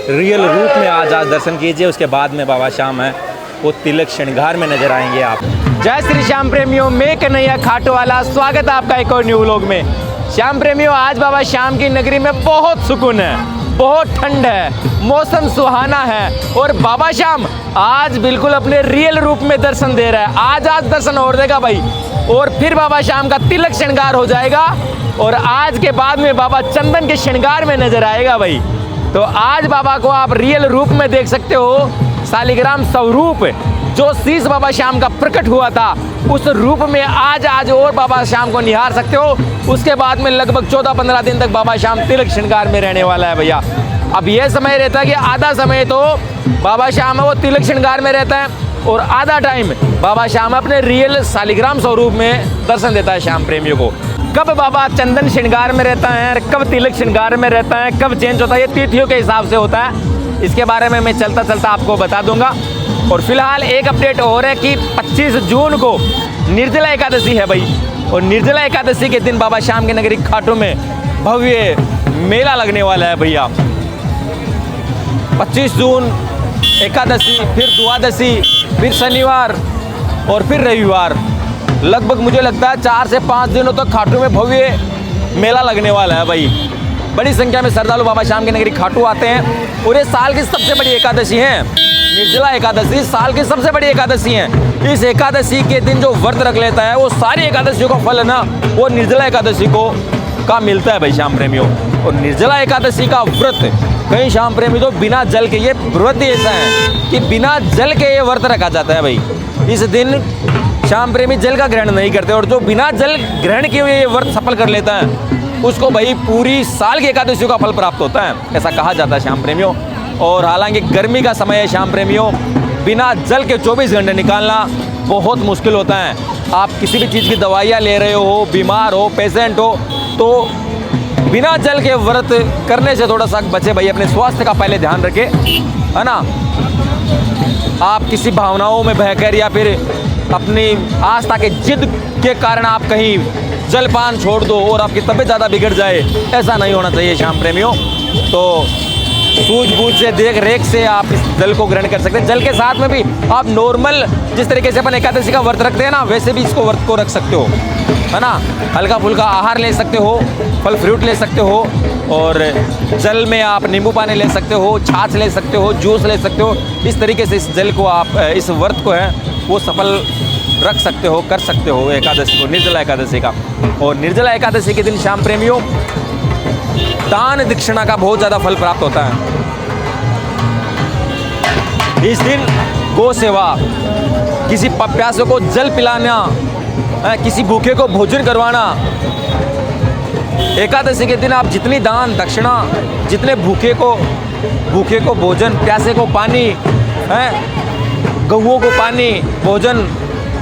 Real रूप में आज दर्शन कीजिए। उसके बाद में बाबा श्याम है वो तिलक श्रृंगार में नजर आएंगे आप। जय श्री श्याम प्रेमियों, मैं कन्हैया खाटू वाला, स्वागत है आपका एक और न्यू व्लॉग में। श्याम प्रेमियों, आज बाबा श्याम की नगरी में बहुत सुकून है, बहुत ठंड है, मौसम सुहाना है और बाबा श्याम आज बिल्कुल अपने रियल रूप में दर्शन दे रहा है। आज दर्शन और देगा भाई, और फिर बाबा श्याम का तिलक श्रृंगार हो जाएगा और आज के बाद में बाबा चंदन के श्रृंगार में नजर आएगा भाई। तो आज बाबा को आप रियल रूप में देख सकते हो। शालिग्राम स्वरूप जो शीश बाबा श्याम का प्रकट हुआ था, उस रूप में आज और बाबा श्याम को निहार सकते हो। उसके बाद में लगभग 14-15 दिन तक बाबा श्याम तिलक श्रृंगार में रहने वाला है भैया। अब यह समय रहता है कि आधा समय तो बाबा श्याम है वो तिलक श्रृंगार में रहता है और आधा टाइम बाबा श्याम अपने रियल शालिग्राम स्वरूप में दर्शन देता है श्याम प्रेमियों को। कब बाबा चंदन श्रृंगार में रहता है, कब तिलक श्रृंगार में रहता है, कब चेंज होता है, ये तिथियों के हिसाब से होता है। इसके बारे में मैं चलता चलता आपको बता दूंगा। और फिलहाल एक अपडेट और है कि 25 जून को निर्जला एकादशी है भाई, और निर्जला एकादशी के दिन बाबा श्याम की नगरी खाटू में भव्य मेला लगने वाला है भैया। 25 जून एकादशी, फिर द्वादशी, फिर शनिवार और फिर रविवार, लगभग मुझे लगता है 4 से 5 दिनों तक खाटू में भव्य मेला लगने वाला है भाई। बड़ी संख्या में श्रद्धालु बाबा श्याम की नगरी खाटू आते हैं और ये साल की सबसे बड़ी एकादशी है। निर्जला एकादशी साल की सबसे बड़ी एकादशी है। इस एकादशी के दिन जो व्रत रख लेता है वो सारी एकादशियों का फल है ना, वो निर्जला एकादशी का मिलता है भाई श्याम प्रेमियों। और निर्जला एकादशी का व्रत कई श्याम प्रेमी तो बिना जल के, ये व्रत ऐसा है कि बिना जल के ये व्रत रखा जाता है भाई। इस दिन श्याम प्रेमी जल का ग्रहण नहीं करते और जो बिना जल ग्रहण किए हुए ये व्रत सफल कर लेता है उसको भाई पूरी साल की एकादशियों का फल प्राप्त होता है, ऐसा कहा जाता है श्याम प्रेमियों। और हालांकि गर्मी का समय है श्याम प्रेमियों, बिना जल के 24 घंटे निकालना बहुत मुश्किल होता है। आप किसी भी चीज़ की दवाइयाँ ले रहे हो, बीमार हो, पेशेंट हो, तो बिना जल के व्रत करने से थोड़ा सा बचे भाई। अपने स्वास्थ्य का पहले ध्यान रखें, है ना। आप किसी भावनाओं में बहकर या फिर अपनी आस्था के जिद के कारण आप कहीं जलपान छोड़ दो और आपकी तबीयत ज़्यादा बिगड़ जाए, ऐसा नहीं होना चाहिए श्याम प्रेमियों। तो सूझबूझ से, देख रेख से आप इस जल को ग्रहण कर सकते हैं। जल के साथ में भी आप नॉर्मल जिस तरीके से अपन एकादशी का व्रत रखते हैं ना, वैसे भी इसको व्रत को रख सकते हो, है ना। हल्का फुल्का आहार ले सकते हो, फल फ्रूट ले सकते हो और जल में आप नींबू पानी ले सकते हो, छाछ ले सकते हो, जूस ले सकते हो। इस तरीके से इस जल को आप, इस व्रत को है वो सफल रख सकते हो, कर सकते हो एकादशी को, निर्जला एकादशी का। और निर्जला एकादशी के दिन श्याम प्रेमियों दान दक्षिणा का बहुत ज़्यादा फल प्राप्त होता है। इस दिन गौ सेवा, किसी प्यासे को जल पिलाना, किसी भूखे को भोजन करवाना। एकादशी के दिन आप जितनी दान दक्षिणा, जितने भूखे को भोजन, प्यासे को पानी, गऊओं को पानी, भोजन,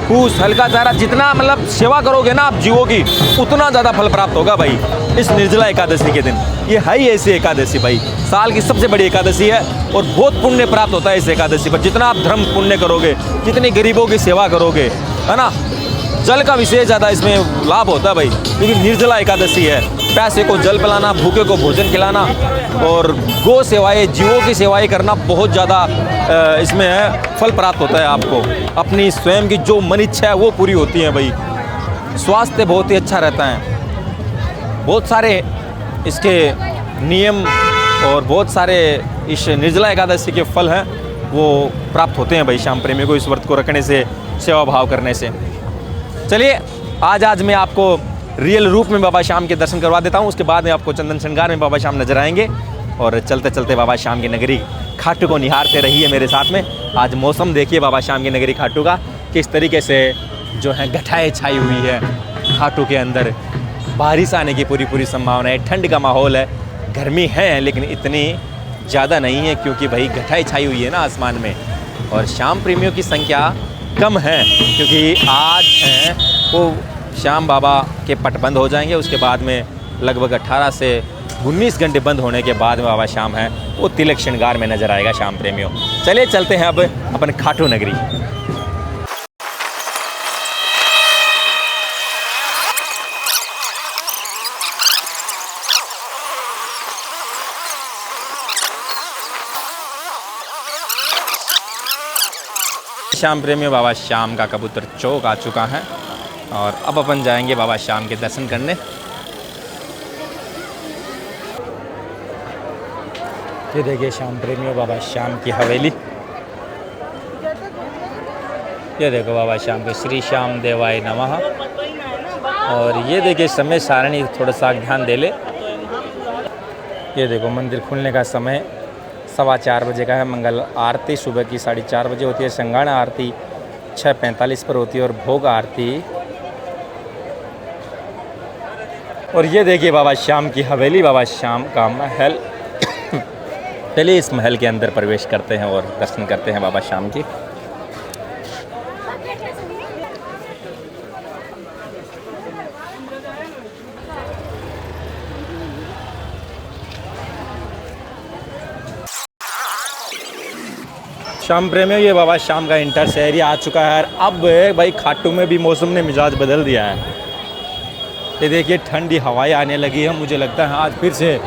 कूस, हल्का चारा, जितना मतलब सेवा करोगे ना आप जीवों की, उतना ज़्यादा फल प्राप्त होगा भाई इस निर्जला एकादशी के दिन। ये है ही ऐसी एकादशी भाई, साल की सबसे बड़ी एकादशी है और बहुत पुण्य प्राप्त होता है इस एकादशी पर। जितना आप धर्म पुण्य करोगे, जितनी गरीबों की सेवा करोगे, है ना, जल का विशेष ज़्यादा इसमें लाभ होता है भाई, क्योंकि निर्जला एकादशी है। प्यासे को जल पिलाना, भूखे को भोजन खिलाना और गौ सेवाएं, जीवों की सेवाएं करना बहुत ज़्यादा इसमें है, फल प्राप्त होता है आपको। अपनी स्वयं की जो मन इच्छा है वो पूरी होती है भाई। स्वास्थ्य बहुत ही अच्छा रहता है। बहुत सारे इसके नियम और बहुत सारे इस निर्जला एकादशी के फल हैं वो प्राप्त होते हैं भाई श्याम प्रेमी को, इस व्रत को रखने से, सेवा भाव करने से। चलिए आज मैं आपको रियल रूप में बाबा श्याम के दर्शन करवा देता हूँ। उसके बाद में आपको चंदन श्रृंगार में बाबा श्याम नजर आएंगे और चलते चलते बाबा श्याम की नगरी खाटू को निहारते रहिए मेरे साथ में। आज मौसम देखिए बाबा श्याम की नगरी खाटू का किस तरीके से जो है घटाएं छाई हुई है खाटू के अंदर। बारिश आने की पूरी संभावना है। ठंड का माहौल है, गर्मी है लेकिन इतनी ज़्यादा नहीं है क्योंकि भाई घटाएं छाई हुई है ना आसमान में। और श्याम प्रेमियों की संख्या कम है क्योंकि आज हैं वो श्याम बाबा के पट बंद हो जाएंगे। उसके बाद में लगभग 18 से 19 घंटे बंद होने के बाद में बाबा श्याम है वो तिलक श्रृंगार में नजर आएगा श्याम प्रेमियों। चलिए चलते हैं अब अपन खाटू नगरी। श्याम प्रेमी बाबा श्याम का कबूतर चौक आ चुका है और अब अपन जाएंगे बाबा श्याम के दर्शन करने। ये देखिए श्याम प्रेमियों बाबा श्याम की हवेली। ये देखो बाबा श्याम के श्री श्याम देवाय नमः। और ये देखिए समय सारणी थोड़ा सा ध्यान दे ले। ये देखो मंदिर खुलने का समय 4:15 बजे का है। मंगल आरती सुबह की 4:30 बजे होती है। संगाण आरती 6:45 पर होती है और भोग आरती। और ये देखिए बाबा श्याम की हवेली, बाबा श्याम का महल। चलिए इस महल के अंदर प्रवेश करते हैं और दर्शन करते हैं बाबा श्याम की। श्याम प्रेमियों ये बाबा श्याम का इंटर्स एरिया आ चुका है। अब भाई खाटू में भी मौसम ने मिजाज बदल दिया है। ये देखिए ठंडी हवाएं आने लगी है। मुझे लगता है आज फिर से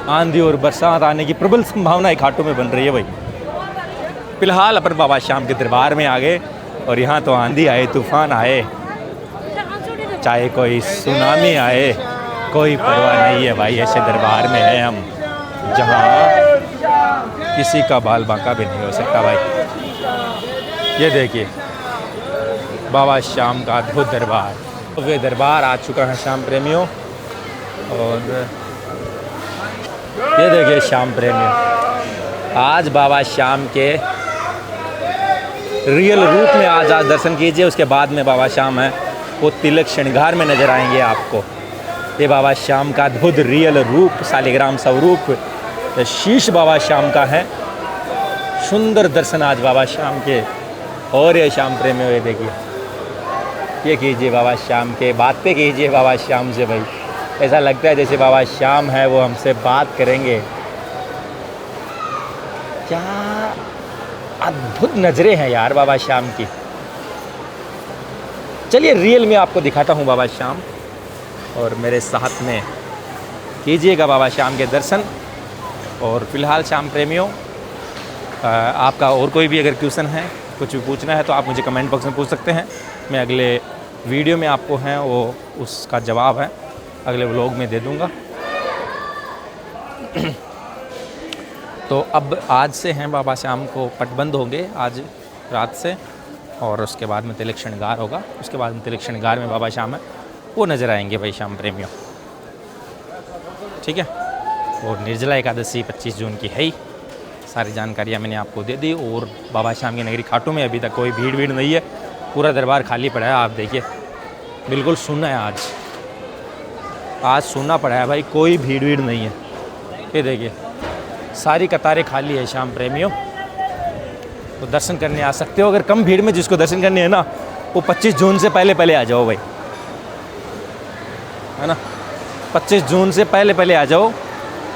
आंधी और बरसात आने की प्रबल संभावना खाटू में बन रही है भाई। फिलहाल अपन बाबा श्याम के दरबार में आ गए और यहाँ तो आंधी आए, तूफान आए, चाहे कोई सुनामी आए, कोई परवाह नहीं है भाई। ऐसे दरबार में है हम जहाँ किसी का बाल बांका भी नहीं हो सकता भाई। ये देखिए बाबा श्याम का अद्भुत दरबार। तो वे दरबार आ चुका है श्याम प्रेमियों। और ये देखिए श्याम प्रेमियों आज बाबा श्याम के रियल रूप में आज दर्शन कीजिए। उसके बाद में बाबा श्याम है वो तिलक श्रृंगार में नज़र आएंगे आपको। ये बाबा श्याम का अद्भुत रियल रूप, शालिग्राम स्वरूप शीश बाबा श्याम का है। सुंदर दर्शन आज बाबा श्याम के। और ये श्याम प्रेमियों ये देखिए, ये कीजिए बाबा श्याम के, बातें कीजिए बाबा श्याम से भाई। ऐसा लगता है जैसे बाबा श्याम है वो हमसे बात करेंगे। क्या अद्भुत नज़रें हैं यार बाबा श्याम की। चलिए रियल में आपको दिखाता हूँ बाबा श्याम, और मेरे साथ में कीजिएगा बाबा श्याम के दर्शन। और फिलहाल श्याम प्रेमियों आपका और कोई भी अगर क्वेश्चन है, कुछ भी पूछना है तो आप मुझे कमेंट बॉक्स में पूछ सकते हैं। मैं अगले वीडियो में आपको है वो उसका जवाब है अगले व्लॉग में दे दूंगा। तो अब आज से हैं बाबा श्याम को पटबंद होंगे आज रात से, और उसके बाद में तिलक श्रृंगार होगा। उसके बाद में तिलक श्रृंगार में बाबा श्याम है वो नज़र आएंगे भाई श्याम प्रेमियों। ठीक है। और निर्जला एकादशी 25 जून की है ही। सारी जानकारियाँ मैंने आपको दे दी। और बाबा श्याम की नगरी खाटू में अभी तक कोई भीड़ नहीं है। पूरा दरबार खाली पड़ा है। आप देखिए बिल्कुल सुनना है आज सुनना पड़ा है भाई, कोई भीड़ नहीं है। ये देखिए सारी कतारें खाली है श्याम प्रेमियों। तो दर्शन करने आ सकते हो। अगर कम भीड़ में जिसको दर्शन करने है ना, वो 25 जून से पहले आ जाओ भाई, है ना। 25 जून से पहले आ जाओ।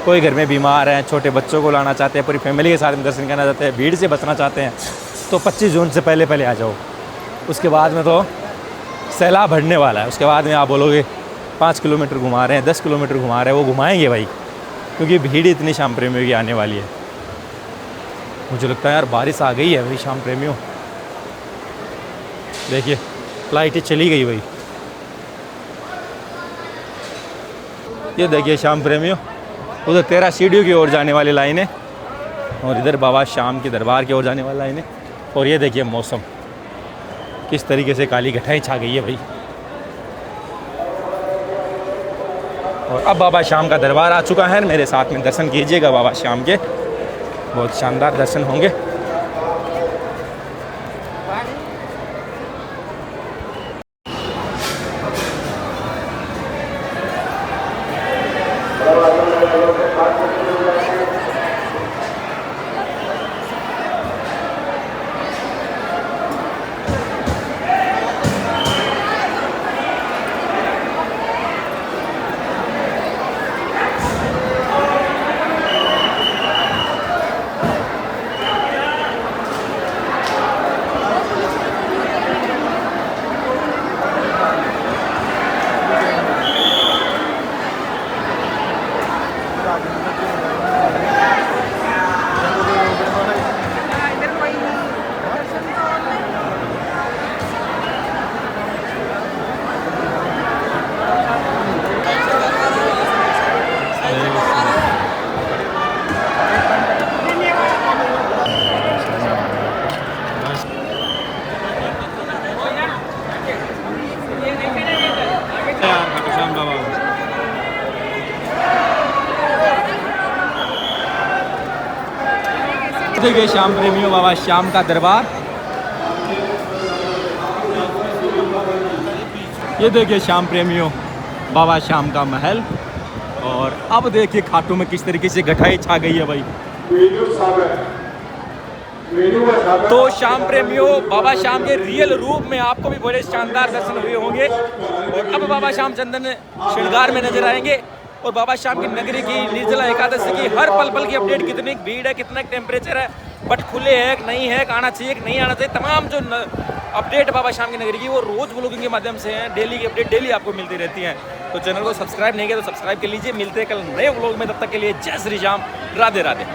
कोई घर में बीमार है, छोटे बच्चों को लाना चाहते हैं, पूरी फैमिली के साथ में दर्शन करना चाहते हैं, भीड़ से बचना चाहते हैं, तो 25 जून से पहले आ जाओ। उसके बाद में तो सैलाब बढ़ने वाला है। उसके बाद में आप बोलोगे 5 किलोमीटर घुमा रहे हैं, 10 किलोमीटर घुमा रहे हैं, वो घुमाएंगे भाई, क्योंकि भीड़ इतनी श्याम प्रेमियों की आने वाली है। मुझे लगता है यार बारिश आ गई है भाई श्याम प्रेमियों। देखिए लाइटें चली गई भाई। ये देखिए श्याम प्रेमियों उधर 13 सीढ़ियों की ओर जाने वाली लाइन है, और इधर बाबा श्याम के दरबार की ओर जाने वाली लाइन है। और ये देखिए मौसम किस तरीके से काली घटाएं छा गई है भाई। और अब बाबा श्याम का दरबार आ चुका है। मेरे साथ में दर्शन कीजिएगा बाबा श्याम के, बहुत शानदार दर्शन होंगे। देखिए श्याम प्रेमियों, बाबा श्याम का दरबार। ये देखिए श्याम प्रेमियों, बाबा श्याम का महल। और अब देखिए खाटू में किस तरीके से गठाई छा गई है भाई। तो श्याम प्रेमियों, बाबा श्याम के रियल रूप में आपको भी बड़े शानदार दर्शन हुए होंगे। और अब बाबा श्याम चंदन श्रृंगार में नजर आएंगे। और बाबा श्याम की नगरी की निर्जला एकादशी की हर पल पल की अपडेट, कितनी भीड़ है, कितना टेम्परेचर है, बट खुले है कि नहीं है, आना चाहिए कि नहीं आना चाहिए, तमाम जो अपडेट बाबा श्याम की नगरी की वो रोज व्लॉगिंग के माध्यम से हैं। डेली की अपडेट डेली आपको मिलती रहती हैं। तो चैनल को सब्सक्राइब नहीं किया तो सब्सक्राइब कर लीजिए। मिलते हैं कल नए व्लॉग में, तब तक के लिए जय श्री श्याम, राधे राधे।